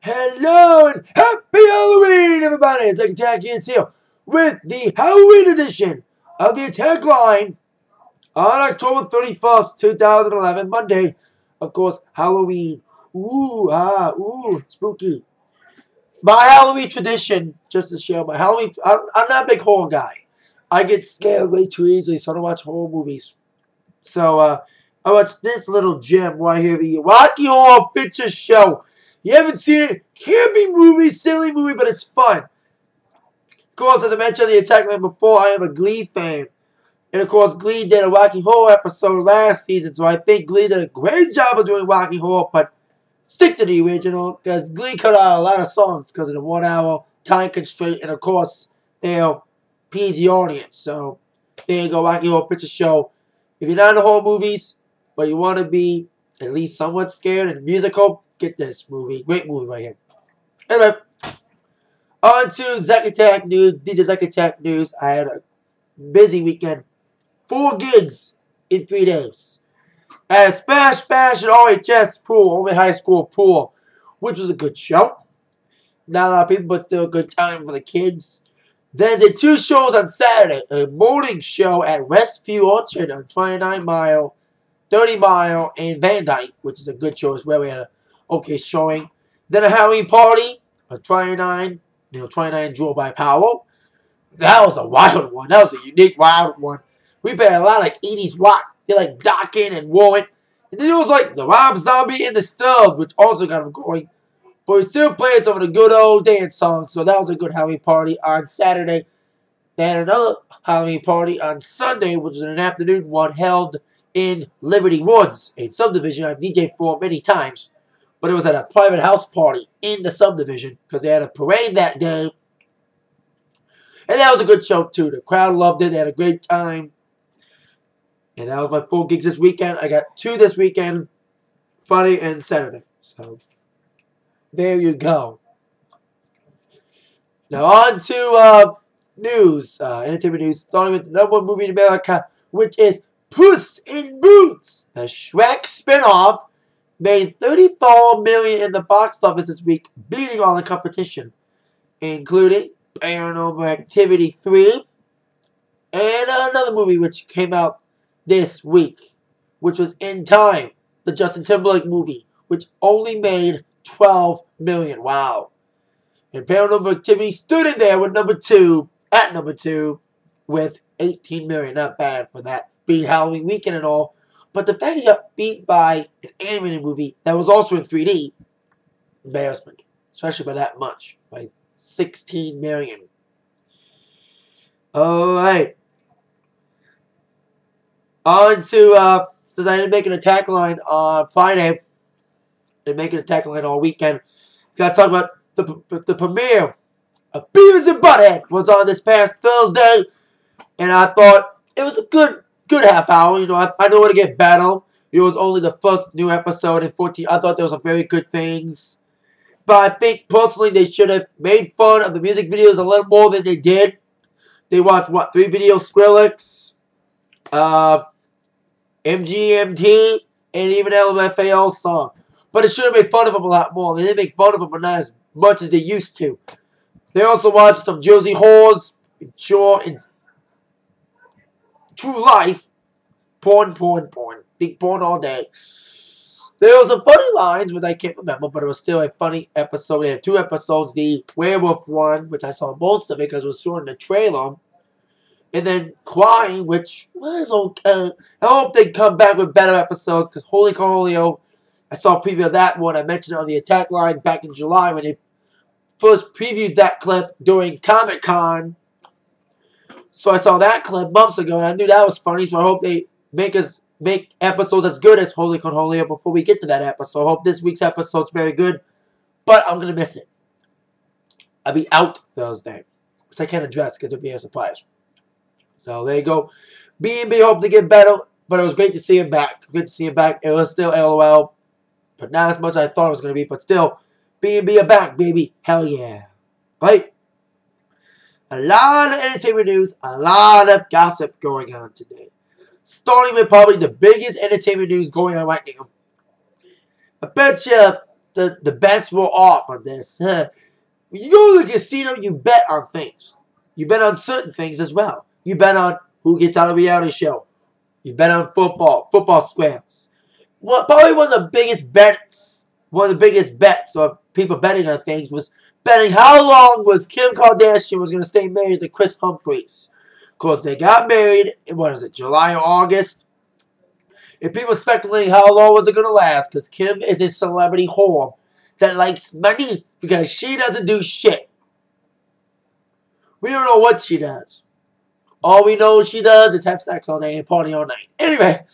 Hello and happy Halloween, everybody! It's Atakline here with the Halloween edition of the Atakline on October 31st, 2011, Monday. Of course, Halloween. Ooh, spooky. My Halloween tradition, just to share my Halloween. I'm not a big horror guy. I get scared way too easily, so I don't watch horror movies. So, I watched this little gem right here, the Rocky Horror Picture Show. You haven't seen it? Campy movie, silly movie, but it's fun. Of course, as I mentioned in the Atakline before, I am a Glee fan. And of course, Glee did a Rocky Horror episode last season, so I think Glee did a great job of doing Rocky Horror, but stick to the original, because Glee cut out a lot of songs because of the 1 hour time constraint, and of course, they're PG audience. So, there you go, Rocky Horror Picture Show. If you're not into horror movies, but you want to be at least somewhat scared and musical, get this movie. Great movie right here. Anyway, on to Zack Attack News. DJ Zack Attack News. I had a busy weekend. 4 gigs in 3 days. At Smash Bash at RHS Pool, Old High School Pool, which was a good show. Not a lot of people, but still a good time for the kids. Then did 2 shows on Saturday. A morning show at Westview Orchard on 29 Mile, 30 Mile, and Van Dyke, which is a good show as well. We had a okay showing. Then a Halloween party on 29, 29 Jewel by Powell. That was a wild one. That was a unique, wild one. We played a lot of like 80s rock. They like Dockin and Warren. And then it was like the Rob Zombie and the Stubbs, which also got them going. But we still played some of the good old dance songs. So that was a good Halloween party on Saturday. They had another Halloween party on Sunday, which was an afternoon one held in Liberty Woods, a subdivision I've DJed for many times. But it was at a private house party in the subdivision because they had a parade that day. And that was a good show too. The crowd loved it. They had a great time. And that was my 4 gigs this weekend. I got 2 this weekend, Friday and Saturday. So, there you go. Now on to news, entertainment news, starting with the #1 movie in America, which is Puss in Boots, the Shrek spinoff. Made $34 million in the box office this week, beating all the competition, including Paranormal Activity 3 and another movie which came out this week, which was In Time, the Justin Timberlake movie, which only made $12 million. Wow. And Paranormal Activity stood in there with number 2, with $18 million. Not bad for that being Halloween weekend and all. But the fact he got beat by an animated movie that was also in 3D, embarrassment. Especially by that much. By $16 million. Alright. On to, since I didn't make an Atakline on Friday, didn't make an Atakline all weekend, gotta talk about the premiere of Beavis and Butthead was on this past Thursday. And I thought it was a good half hour. You know, I know it'll get better. It was only the first new episode in 14. I thought there was some very good things. But I think, personally, they should have made fun of the music videos a little more than they did. They watched, what, 3 videos? Skrillex, MGMT, and even LMFAO's song. But it should have made fun of them a lot more. They didn't make fun of them, but not as much as they used to. They also watched some Jersey Whores, and True Life, porn, big porn all day. There was some funny lines, which I can't remember, but it was still a funny episode. They had 2 episodes, the werewolf one, which I saw most of it because it was shown in the trailer, and then Crying, which was okay. I hope they come back with better episodes, because Holy Cornholio, I saw a preview of that one. I mentioned it on the Atakline back in July when they first previewed that clip during Comic-Con. So I saw that clip months ago, and I knew that was funny, so I hope they make episodes as good as Holy Cornholio before we get to that episode. I hope this week's episode's very good, but I'm going to miss it. I'll be out Thursday, which I can't address because it'll be a surprise. So there you go. B&B hope to get better, but it was great to see him back. Good to see him back. It was still LOL, but not as much as I thought it was going to be, but still, B&B are back, baby. Hell yeah. Right? A lot of entertainment news, a lot of gossip going on today. Starting with probably the biggest entertainment news going on right now. I bet you the bets were off on this. When you go to the casino, you bet on things. You bet on certain things as well. You bet on who gets on a reality show. You bet on football squares. Well, probably one of the biggest bets of people betting on things was betting how long was Kim Kardashian was going to stay married to Kris Humphries. Of course, they got married in, what is it, July or August? And people speculating how long was it going to last, because Kim is a celebrity whore that likes money because she doesn't do shit. We don't know what she does. All we know she does is have sex all day and party all night. Anyway,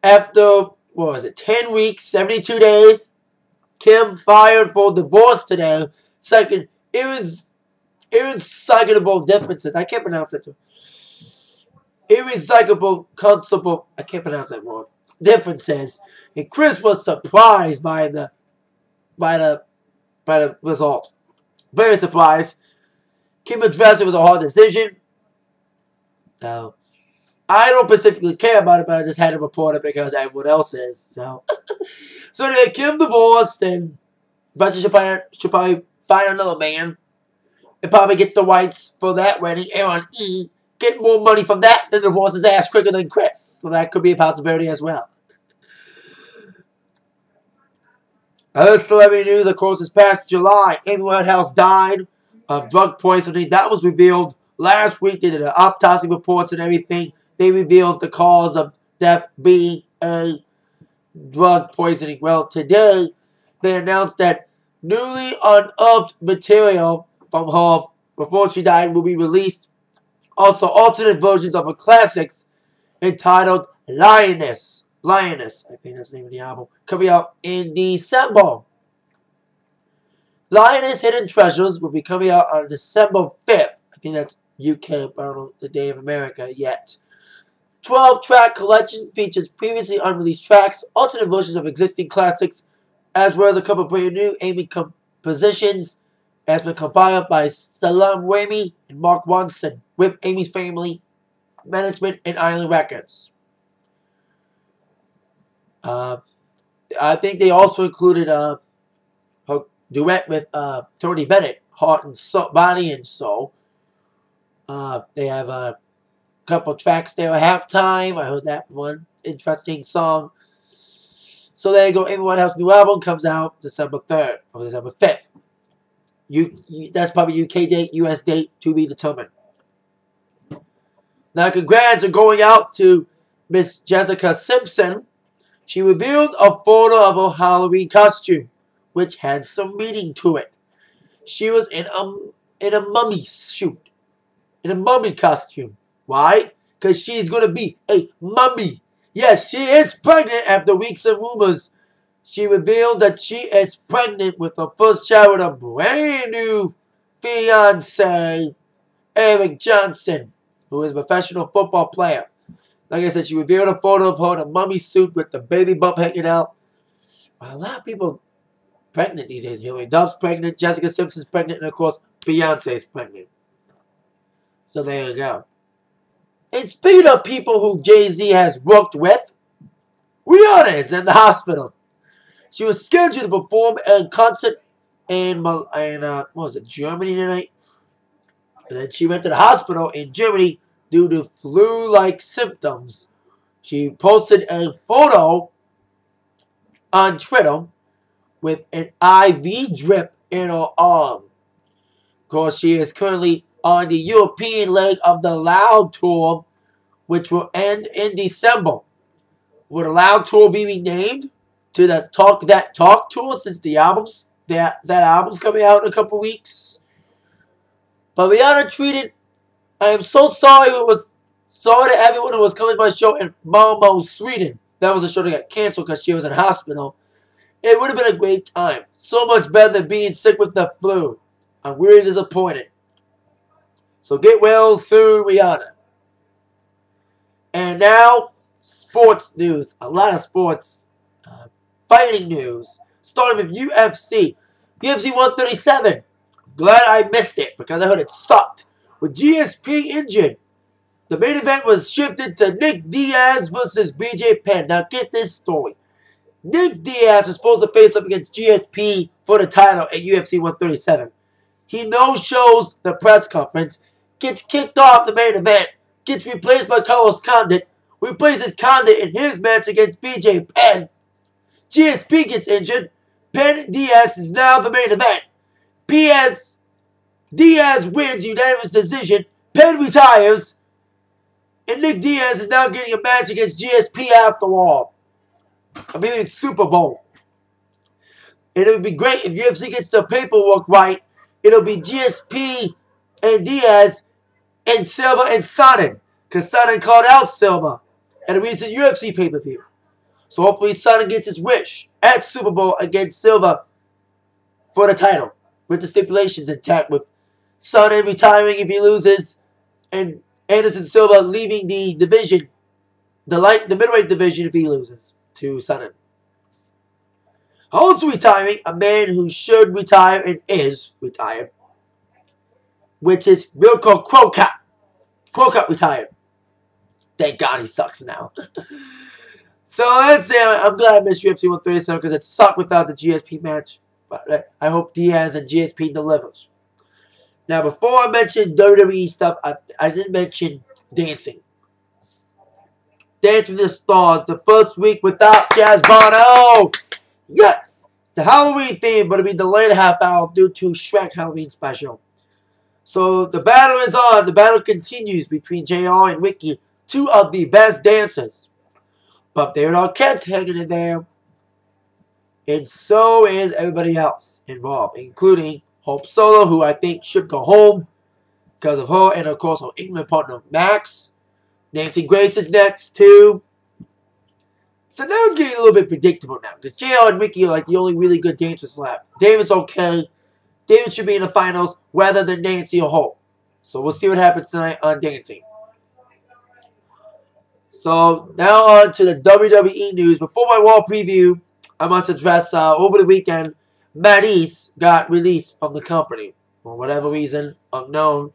after, what was it, 10 weeks, 72 days, Kim fired for divorce today. Second, irreconcilable differences. I can't pronounce it. Irreconcilable, I can't pronounce that word. Differences. And Kris was surprised by the result. Very surprised. Kim addressed it was a hard decision. So, I don't specifically care about it, but I just had to report it because everyone else is. So anyway, Kim divorced, and but she should probably find another man and probably get the rights for that wedding. And get more money from that than divorce his ass quicker than Kris. So that could be a possibility as well. Other celebrity news, of course, this past July, Amy Winehouse died of drug poisoning. That was revealed last week. They did an autopsy reports and everything. They revealed the cause of death being a drug poisoning. Well, today, they announced that newly unearthed material from her before she died will be released. Also, alternate versions of her classics entitled Lioness. I think that's the name of the album. Coming out in December. Lioness Hidden Treasures will be coming out on December 5th. I think that's UK, but I don't know the day of America yet. 12-track collection features previously unreleased tracks, alternate versions of existing classics, as well as a couple of brand new Amy compositions, has been compiled by Salam Remy and Mark Ronson with Amy's family management and Island Records. I think they also included her duet with Tony Bennett, Heart and Soul, Body and Soul. They have a couple tracks there at halftime. I heard that one. Interesting song. So there you go. Amy Winehouse's new album comes out December 3rd or December 5th. That's probably UK date, US date to be determined. Now, congrats are going out to Miss Jessica Simpson. She revealed a photo of her Halloween costume, which had some meaning to it. She was in a mummy suit. In a mummy costume. Why? Because she's going to be a mummy. Yes, she is pregnant after weeks of rumors. She revealed that she is pregnant with her first child with a brand new fiancé, Eric Johnson, who is a professional football player. Like I said, she revealed a photo of her in a mummy suit with the baby bump hanging out. A lot of people pregnant these days. Hilary Duff's pregnant, Jessica Simpson's pregnant, and of course, Beyonce's pregnant. So there you go. And speaking of people who Jay-Z has worked with, Rihanna is in the hospital. She was scheduled to perform a concert in Germany tonight. And then she went to the hospital in Germany due to flu-like symptoms. She posted a photo on Twitter with an IV drip in her arm. Of course, she is currently on the European leg of the Loud Tour, which will end in December. Will the Loud Tour be renamed to the Talk That Talk Tour since the album's that album's coming out in a couple weeks? But Rihanna tweeted, "I am so sorry. Sorry to everyone who was coming to my show in Malmo, Sweden. That was a show that got canceled because she was in hospital. It would have been a great time. So much better than being sick with the flu. I'm really disappointed. So get well soon, Rihanna." And now, sports news. A lot of sports. Fighting news. Starting with UFC. UFC 137. Glad I missed it because I heard it sucked. With GSP injured, the main event was shifted to Nick Diaz versus BJ Penn. Now get this story. Nick Diaz is supposed to face up against GSP for the title at UFC 137. He no-shows the press conference, gets kicked off the main event, gets replaced by Carlos Condit, replaces Condit in his match against BJ Penn. GSP gets injured. Penn Diaz is now the main event. Diaz wins unanimous decision. Penn retires. And Nick Diaz is now getting a match against GSP after all. I mean, it's Super Bowl. And it would be great if UFC gets the paperwork right. It'll be GSP and Diaz and Silva and Sonnen. Because Sonnen called out Silva at a recent UFC pay-per-view. So hopefully Sonnen gets his wish at Super Bowl against Silva for the title. With the stipulations intact, with Sonnen retiring if he loses and Anderson Silva leaving the division, the middleweight division if he loses to Sonnen. Also retiring, a man who should retire and is retired, which is Mirko Cro Cop. Cro Cop retired. Thank God he sucks now. So let's say I'm glad I missed UFC 137 because it sucked without the GSP match. But I hope Diaz and GSP delivers. Now, before I mention WWE stuff, I didn't mention dancing. Dance with the Stars, the first week without Jazz Bono. Yes! It's a Halloween theme, but it'll be delayed a half hour due to Shrek Halloween special. So the battle is on. The battle continues between JR and Ricky, two of the best dancers. But there are cats hanging in there. And so is everybody else involved, including Hope Solo, who I think should go home because of her, and of course her England partner Max. Nancy Grace is next too. So now it's getting a little bit predictable now because JR and Ricky are like the only really good dancers left. David's okay. David should be in the finals rather than Nancy or Hope. So we'll see what happens tonight on dancing. So now on to the WWE news. Before my wall preview, I must address over the weekend, Maryse got released from the company for whatever reason, unknown.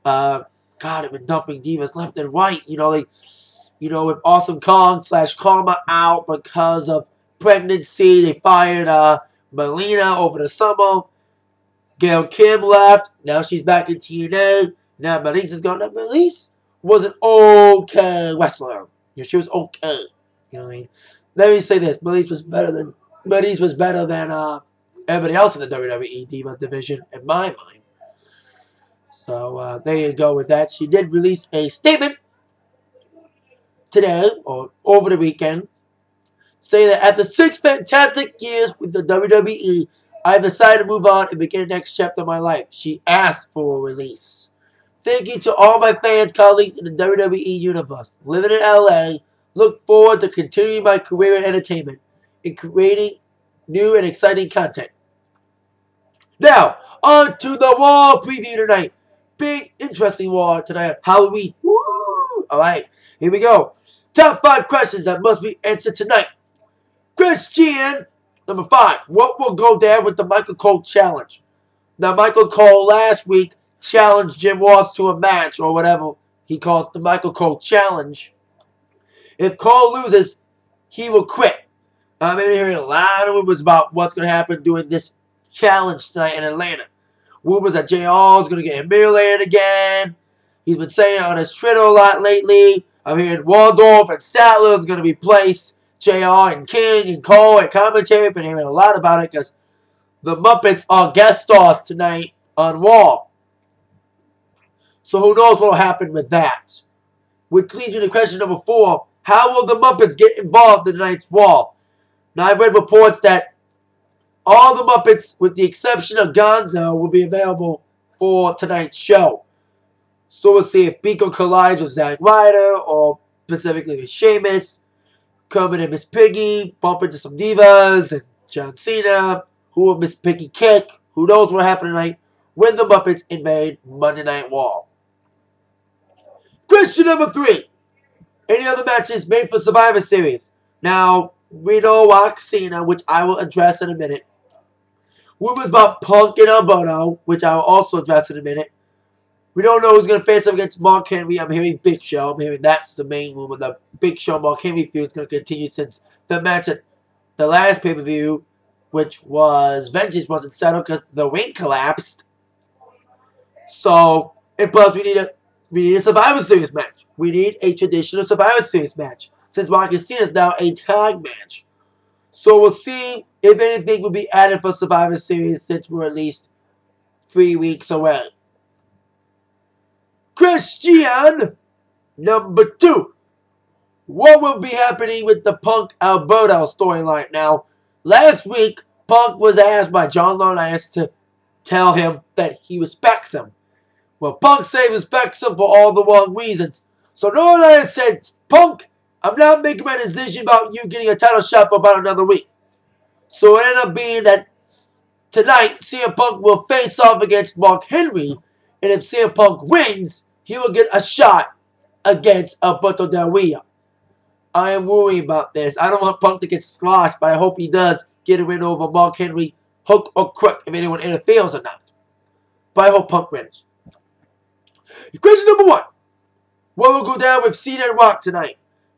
God, I've been dumping divas left and right. With Awesome Kong / Karma out because of pregnancy. They fired Melina over the summer. Gail Kim left. Now she's back in TNA. Now Maryse is gone. Now Maryse was an okay wrestler. She was okay. You know what I mean? Let me say this: Maryse was better than everybody else in the WWE Diva division, in my mind. So there you go with that. She did release a statement today or over the weekend, saying that after 6 fantastic years with the WWE, I've decided to move on and begin the next chapter of my life. She asked for a release. Thank you to all my fans, colleagues in the WWE universe. Living in LA, look forward to continuing my career in entertainment and creating new and exciting content. Now, on to the wall preview tonight. Big, interesting wall tonight. Halloween. Woo! Alright, here we go. Top 5 questions that must be answered tonight. Christian, number 5. What will go down with the Michael Cole challenge? Now, Michael Cole last week challenged Jim Ross to a match or whatever he calls the Michael Cole challenge. If Cole loses, he will quit. I'm hearing a lot of rumors about what's going to happen during this challenge tonight in Atlanta. Rumors that JR is going to get humiliated again. He's been saying it on his Twitter a lot lately. I'm hearing Waldorf and Statler is going to replace JR and King and Cole and commentary. I've been hearing a lot about it because the Muppets are guest stars tonight on Raw. So who knows what will happen with that. Which leads me to question number 4. How will the Muppets get involved in tonight's Raw? Now, I've read reports that all the Muppets, with the exception of Gonzo, will be available for tonight's show. So we'll see if Pico collides with Zack Ryder or specifically with Sheamus. Kermit and Miss Piggy bump into some divas and John Cena. Who will Miss Piggy kick? Who knows what will happen tonight when the Muppets invade Monday Night Raw. Question number 3. Any other matches made for Survivor Series? Now, we know Cena, which I will address in a minute. Rumors about Punk and Alberto, which I will also address in a minute. We don't know who's going to face up against Mark Henry. I'm hearing Big Show. I'm hearing that's the main rumor. The Big Show Mark Henry feud is going to continue since the match at the last pay-per-view, which was Vengeance, wasn't settled because the ring collapsed. So, and plus we need a Survivor Series match. We need a traditional Survivor Series match. Since Rock and Cena is now a tag match. So we'll see if anything will be added for Survivor Series since we're at least 3 weeks away. Christian, number 2. What will be happening with the Punk Alberto storyline? Now, last week, Punk was asked by John Laurinaitis to tell him that he respects him. Well, Punk said he respects him for all the wrong reasons. So Laurinaitis said, Punk, I'm not making my decision about you getting a title shot for about another week. So it ended up being that tonight, CM Punk will face off against Mark Henry. And if CM Punk wins, he will get a shot against Alberto Del Rio. I am worried about this. I don't want Punk to get squashed, but I hope he does get a win over Mark Henry, hook or crook, if anyone interferes or not. But I hope Punk wins. Question number 1. What will go down with Cena and Rock tonight?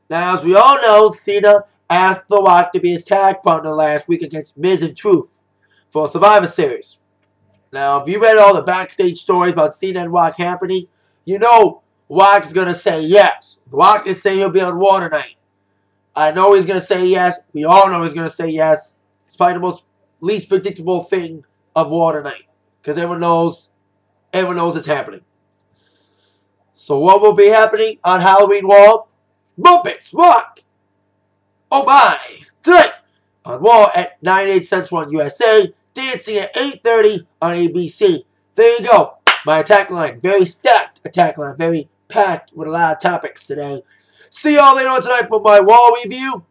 Now, as we all know, Cena asked The Rock to be his tag partner last week against Miz and Truth for Survivor Series. Now, if you read all the backstage stories about Cena and Rock happening, you know Rock is going to say yes. Rock is saying he'll be on Raw tonight. I know he's going to say yes. We all know he's going to say yes. It's probably the least predictable thing of Raw tonight. Because everyone knows it's happening. So what will be happening on Halloween Raw? Muppets Rock! Oh my! Tonight on Raw at 9/8 Central on USA. Dancing at 8:30 on ABC. There you go. My attack line. Very stacked attack line. Very packed with a lot of topics today. See y'all later on tonight for my Raw review.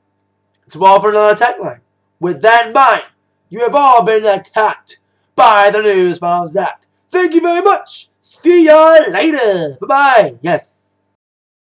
Tomorrow for another attack line. With that in mind, you have all been attacked by the news from Zach. Thank you very much. See y'all later. Bye-bye. Yes.